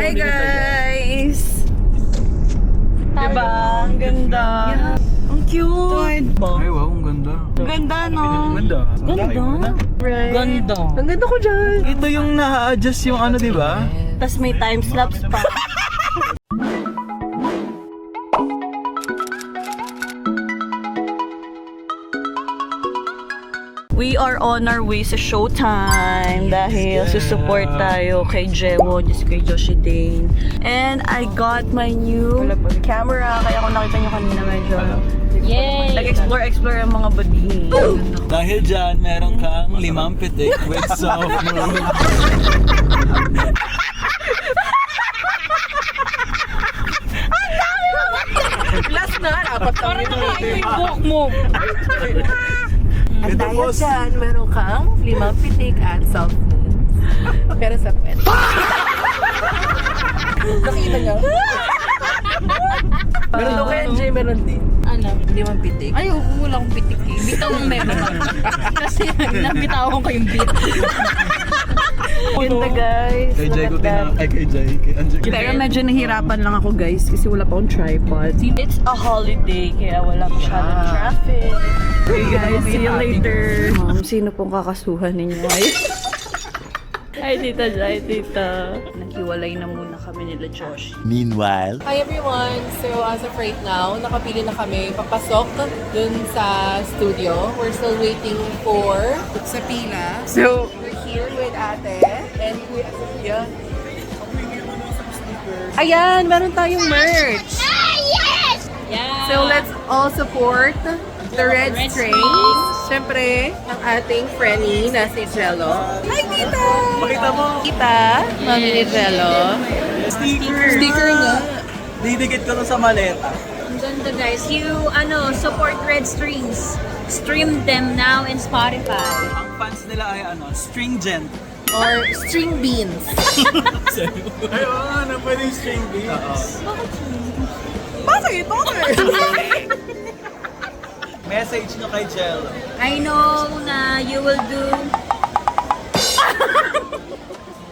Hi guys! Diba? Ang ganda. Ang cute. Ay, wow, ang ganda. Ang ganda, no? Ang ganda. Ganda. Right. Ganda. Ang ganda ko dyan. Ito yung na-adjust yung ano, di ba? Tapos may time lapse pa. We are on our way sa showtime dahil susupport tayo kay Jewo, kay Joshi Dane. And I got my new camera, kaya kung nakita nyo kanina medyo nag-explore ang mga badi. Dahil dyan, meron kang 5 pitik with soft move. Last na, dapat Parang nakain yung buhok mo. At dahil dyan, meron kang 5 pitik at soft moves. Pero sa pet. Nakita niyo? Meron daw kay NJ, meron din. Ano? 5 pitik. Ay, wala akong bitik eh. Bitaw ang meron. Kasi nabitawan ko yung bit. Ganda guys. Kay Jai ko kay Jai. Kay Anjay. Pero medyo nahirapan lang ako guys kasi wala pa akong tripod. It's a holiday kaya wala masyadong traffic. Okay guys, see you later. Sino pong kakasuhan ninyo ay? Hi tita, hi tita. Naghiwalay na muna kami nila Josh. Meanwhile, Hi everyone! So as of right now, nakapili na kami papasok dun sa studio. We're still waiting for sa pila. So we're here with ate and with Sophia. Ayan! Meron tayong merch! Yeah! So let's all support the Red Strains. Siyempre, ang ating Frenny na si Jello. Hi, Tita! Pakita mo. Tita, Mami ni Jello. Sticker nga. Didikit ko to sa maleta. Ang ganda guys. You support Red Strings. Stream them now in Spotify. Ang fans nila ay stringent. Or string beans. Ay, oo, pwedeng string beans. Bakit? Message nyo kay Jel. I know na you will do...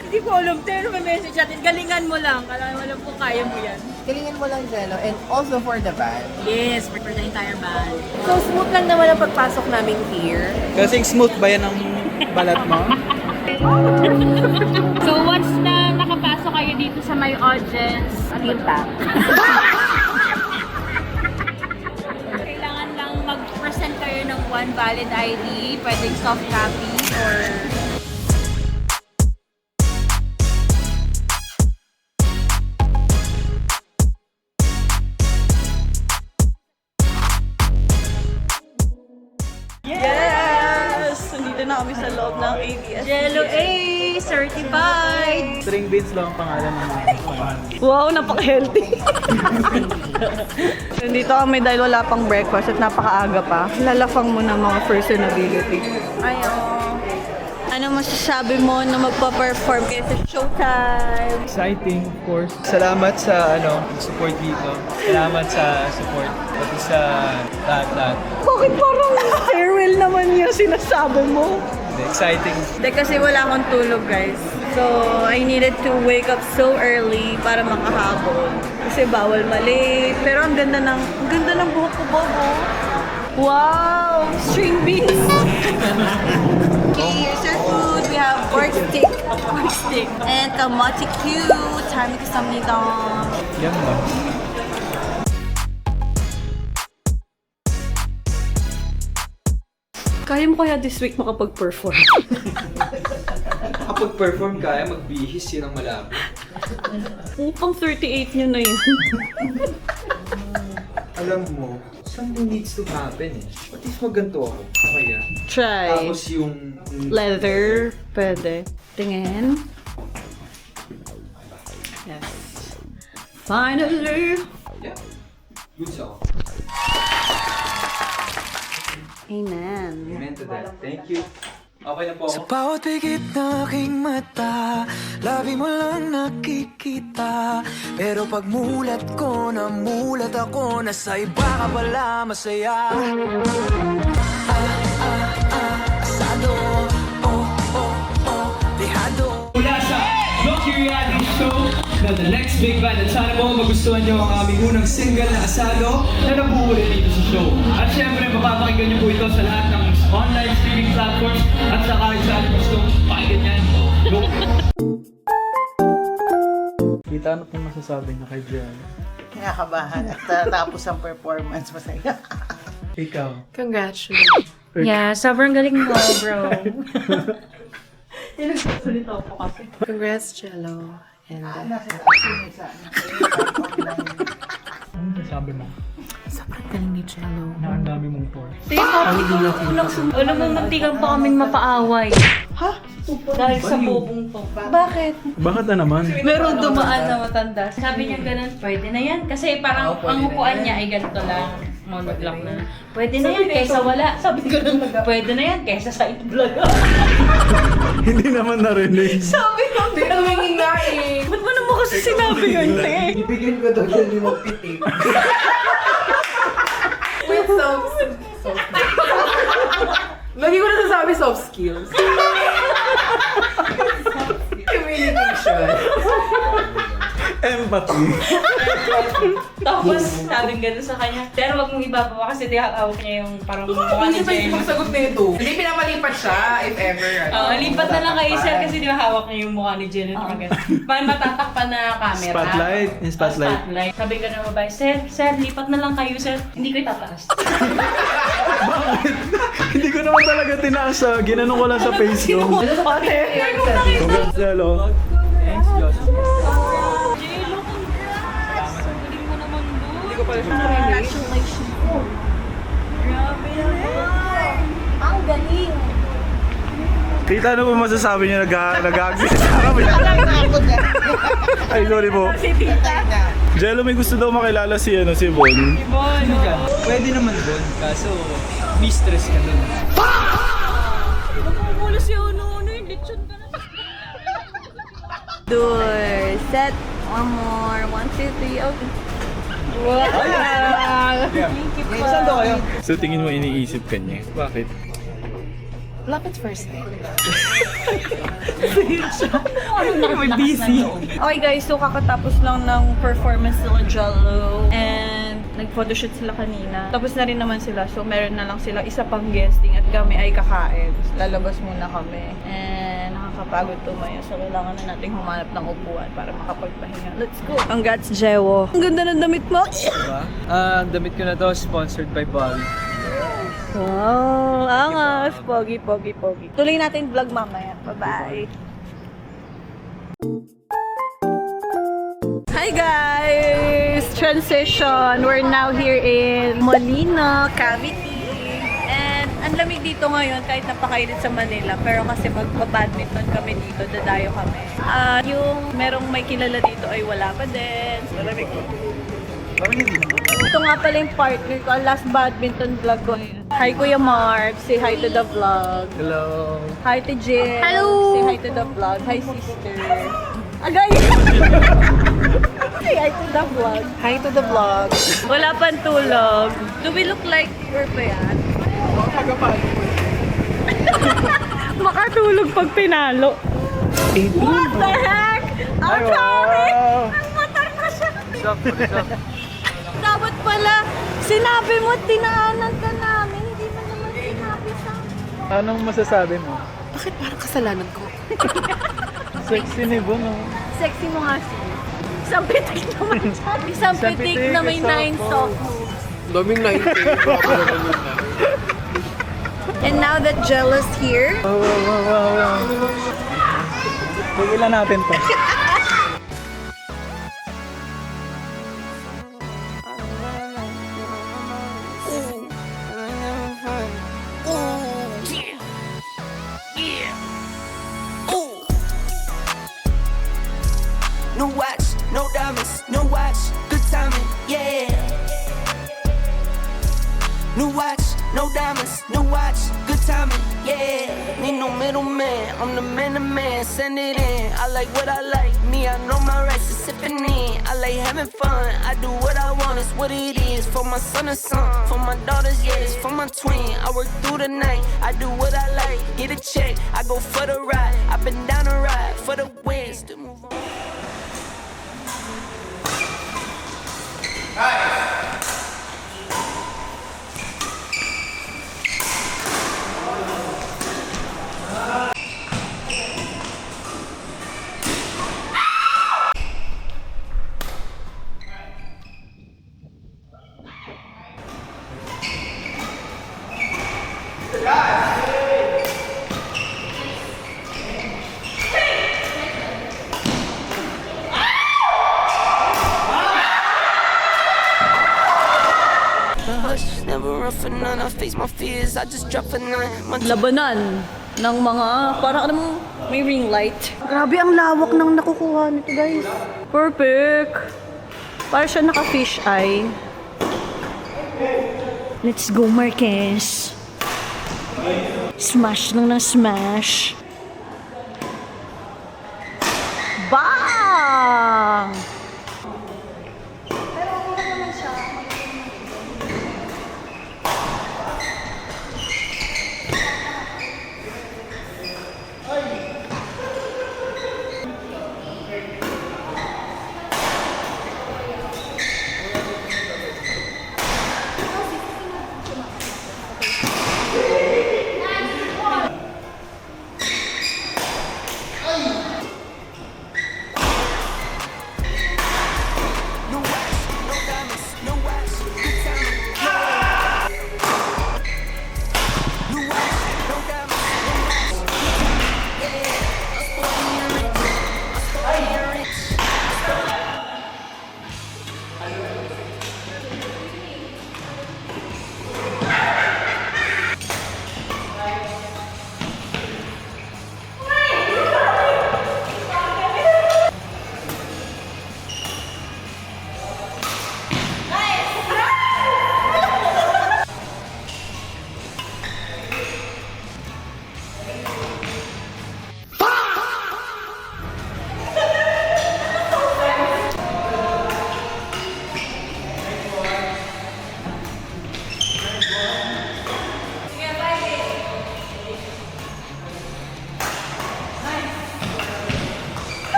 Hindi ko alam. Pero may message natin. Galingan mo lang. Kailangan mo lang kung kaya mo yan. Galingan mo lang, Jello. And also for the band. Yes, for the entire band. So, smooth lang naman ang pagpasok namin here. Kasing smooth ba yan ang balat mo? So once na nakapasok kayo dito sa my audience, Tinta. kailangan lang mag-present kayo ng one valid ID, pwedeng soft copy or... Yes! Nandito na kami sa loob ng ABS. Jello A! Certified! String beans lang ang pangalan ng mga Wow, napaka-healthy. Nandito kami dahil wala pang breakfast at napakaaga pa. Lalafang mo ng mga personability. Ayaw. Ano masasabi mo na magpa-perform kayo sa showtime? Exciting, of course. Salamat sa support dito. Salamat sa support. Pati sa lahat-lahat. Bakit parang farewell naman yung sinasabi mo? Exciting. Hindi kasi wala akong tulog guys. So, I needed to wake up so early para makahabol. Kasi bawal mali. Pero ang ganda ng buhok ko, Bobo. Wow! String beans! Okay, here's your food. We have pork stick, and kamote cute. Time kasamnida. Yan ba? Kaya mo kaya this week makapag-perform? Kapag perform kaya, magbihis yun ang malapit. Pang 38 nyo na yun. Alam mo, something needs to happen eh. What if maganto ako? Okay ah. Try. Tapos yung... Leather. Pwede. Tingin. Yes. Finally! Yeah. Good song. Amen. Amen to that. Thank you. Okay na po Sa ako. bawat bigit ng aking mata, labi mo lang nakikita. Pero pag mulat ko, namulat ako, nasa iba ka pala masaya. Asado, oh, oh, oh, dehado. Mula sa Loki your reality show na The Next Big Band. At sana po magustuhan nyo ang aming unang single na Asado na nabuulit dito sa show. At syempre, mapapakinggan nyo po ito sa lahat ng online streaming platforms at sa kahit saan gusto pakinggan yan. Go! Kita, ano pong masasabi niya kay Jen? Kinakabahan at tapos ang performance masaya. Ikaw. Congratulations. Yeah, sobrang galing mo, bro. Congrats, Jello. And Ano masasabi mo? sobrang galing ni Jello. Na ang dami mong pores. Alam mo, muntikan pa kaming mapaaway. Ha? Dahil sa bobong to. Bakit? Bakit na naman? Merong dumaan na matanda. Sabi niya ganun, pwede na yan. Kasi parang ang upuan niya ay ganito lang. Monoblock na. Pwede na yan kaysa wala. Sabi ko lang, pwede na yan kaysa sa itlog. Hindi naman narinig. Sabi ko, Tumingin nga eh. ba't mo naman kasi sinabi yun, te? Ibigin ko daw yan yung pitik. With soft Lagi ko nasasabi soft skills. Communication. Empathy. Tapos, sabi gano'n sa kanya, pero wag mong ibababa kasi hawak niya yung parang mukha ni Kasi ba Jen. yung sagot na ito? Hindi pinapalipat siya, if ever. Lipat na lang kay Sir kasi di ba hawak niya yung mukha ni Jen. Parang matatakpan na camera. Spotlight. Yung spotlight. Spotlight. Sabi ko na babae, Sir, lipat na lang kayo, Sir. Hindi ko itataas. Hindi ko naman talaga tinaas ah. Ginanong ko lang sa face ko. Congrats, Jello. Thanks, Josh. J-Lo, congrats! Galing mo naman doon. Hindi ko pala siya Congratulations. Grabe naman. Ang galing. Kita, ano po masasabi niya nag-a-access sa kami? Ay, sorry po. Si Tita. Jello, may gusto daw makilala si Bon. Ano ka? Pwede naman doon, kaso mistress ka doon. Napupulo si Uno-Uno yung lechon ka na. Door. Set. One more. 1, 2, 3. Okay. Wow! Thank you po. Saan daw kayo? So tingin mo iniisip ka niya? Bakit? Love at first sight. Okay guys, so kakatapos lang ng performance ng Jello and nag-photoshoot sila kanina. Tapos na rin naman sila, so meron na lang sila isa pang guesting at kami ay kakain. Lalabas muna kami and nakakapagod tumayo, so kailangan na nating humanap ng upuan para makapagpahinga. Let's go! Congrats, Jewo! Ang ganda ng damit mo! Diba? Ang damit ko na to, sponsored by Bobby. Wow! Angas! Pogi, pogi, pogi. Tuloy natin vlog mamaya. Bye-bye! Hi guys! Transition! We're now here in Molino, Cavite. And ang lamig dito ngayon kahit napakainit sa Manila. Pero kasi magpa-badminton kami dito, dadayo kami. Yung merong may kilala dito ay wala pa din. Malamig ko. Ito nga pala yung partner ko, ang last badminton vlog ko. Hi Kuya Mark, say hi to the vlog. Hello! Hi to Jill. Hello! Say hi to the vlog. Hi sister. Agay! Say hi to the vlog. Hi to the vlog. Wala pang tulog. Do we look like we're pa yan? Makatulog pag pinalo. What the heck? Ang dami! Ang matar na siya. Dapat pala, sinabi mo, tinaanan ka namin. Hindi mo naman sinabi sa amin. Anong masasabi mo? Bakit parang kasalanan ko? Sexy ni Bon, oh. Sexy mo nga siya. Isang pitik naman siya. Isang pitik na may 9 soft moves. Daming 90. And now that Jealous here, Wow. Tigilan natin to. No watch, no diamonds, no watch, good timing, yeah. New watch, no diamonds, new watch, good timing, yeah. Need no middleman, I'm the man, send it in. I like what I like, me, I know my rights, is sipping in. I LA having fun. I do what I want, it's what it is. For my son and son, for my daughters, yeah, it's for my twin. I work through the night, I do what I like. Get a check, I go for the ride. I've been down the ride for the wins to move on. Hush, never run for none. I face my fears, I just drop a nine. Labanan ng mga, parang ano, may ring light. Grabe ang lawak ng nakukuha nito, guys. Perfect. Para siya naka-fish eye. Let's go, Marquez. Smash lang ng smash. Bang!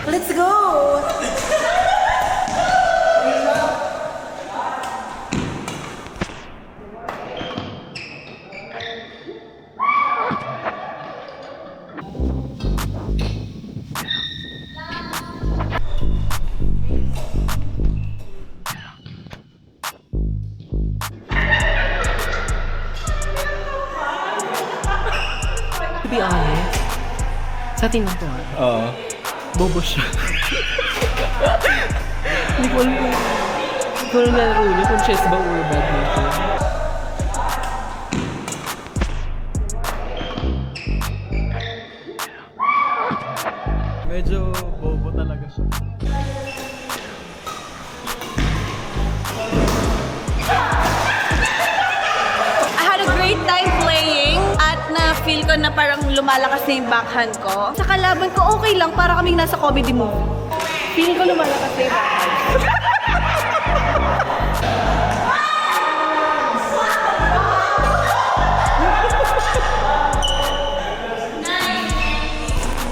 Let's go! To be honest, sa tingin ko, bobo siya. Hindi ko alam laro niya kung chess ba or badminton. Medyo bobo talaga siya. I had a great time playing at na-feel ko na parang lumalakas na yung backhand ko. Sa kalaban ko, okay lang, para kaming nasa comedy movie. Feeling ko lumalakas na yung backhand.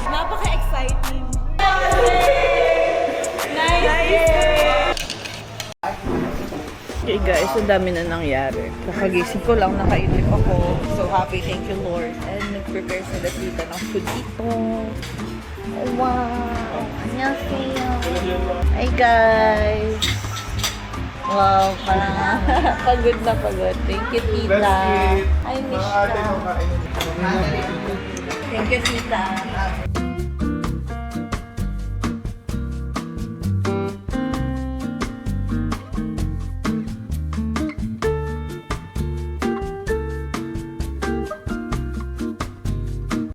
Napaka-exciting. Okay guys, so dami na nangyari. Kakagising ko lang, nakaidlip ako. So happy, thank you Lord. And nag-prepare sila tita ng food dito. Oh, wow! Annyeonghaseyo! Hi guys! Wow, parang pagod na pagod. Thank you tita. I miss you. Thank you tita.